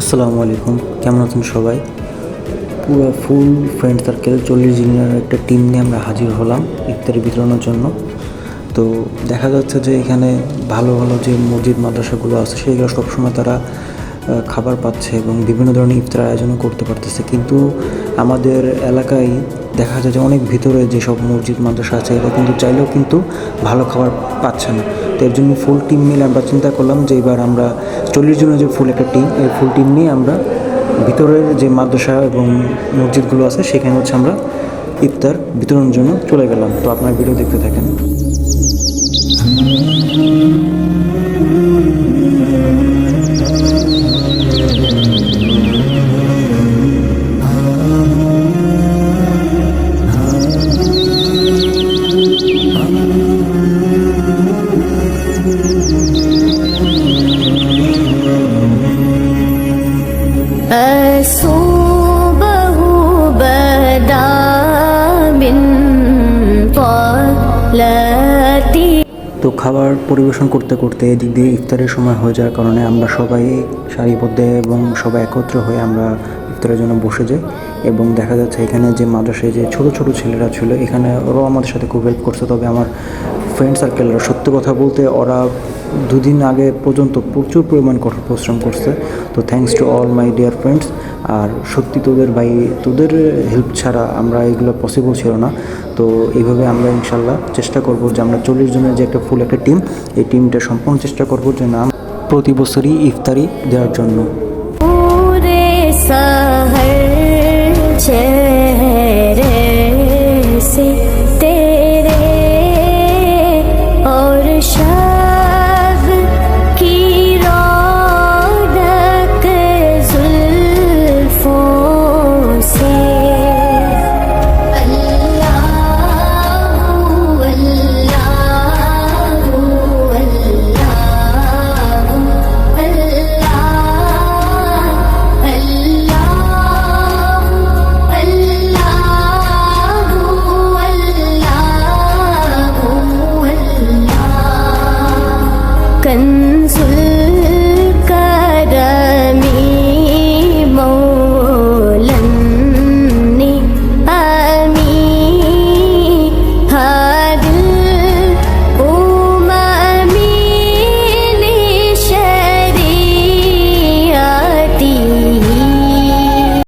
আসসালামু আলাইকুম, কেমন আছেন সবাই? পুরো ফুল ফ্রেন্ড সার্কেল 40 জনের একটা টিম নিয়ে আমরা হাজির হলাম ইফতারি বিতরণের জন্য। তো দেখা যাচ্ছে যে এখানে ভালো ভালো যে মসজিদ মাদ্রাসাগুলো আছে সেইগুলো সবসময় তারা খাবার পাচ্ছে এবং বিভিন্ন ধরনের ইফতার আয়োজনও করতে পারতেছে, কিন্তু আমাদের এলাকায় দেখা যায় যে অনেক ভিতরে যেসব মসজিদ মাদ্রাসা আছে এরা কিন্তু চাইলেও কিন্তু ভালো খাবার পাচ্ছে না। তো এর জন্য ফুল টিম মিলে আমরা চিন্তা করলাম যে এবার আমরা 40 জনের যে ফুল একটা টিম, এই ফুল টিম নিয়ে আমরা ভিতরের যে মাদ্রাসা এবং মসজিদগুলো আছে সেখানে আমরা ইফতার বিতরণের জন্য চলে গেলাম। তো আপনার ভিডিও দেখতে থাকেন। أصوبه بدا من طلتي। তো খাবার পরিবেশন করতে করতে এদিক দিয়ে ইফতারের সময় হয়ে যাওয়ার কারণে আমরা সবাই সারিবদ্ধ এবং সবাই একত্র হয়ে আমরা ইফতারের জন্য বসে যাই। এবং দেখা যাচ্ছে এখানে যে মাদ্রাসায় যে ছোটো ছোটো ছেলেরা ছিল এখানে ওরাও আমাদের সাথে খুব হেল্প করছে। তবে আমার ফ্রেন্ড সার্কেলরা সত্যি কথা বলতে ওরা দুদিন আগে পর্যন্ত প্রচুর পরিমাণ কঠোর পরিশ্রম করছে। তো thanks to all my dear friends. আর সত্যি তোদের হেল্প ছাড়া আমরা এগুলো পসিবল ছিল না। তো এইভাবে আমরা ইনশাল্লাহ চেষ্টা করব যে আমরা 40 জনের যে একটা ফুল একটা টিম, এই টিমটা সম্পূর্ণ চেষ্টা করব যে না প্রতি বছরই ইফতারি দেওয়ার জন্য। पूरे सहर चेहरे से तेरे और शब की रौनक जुल्फों से अल्लाहु अल्लाहु अल्लाहु कंसुल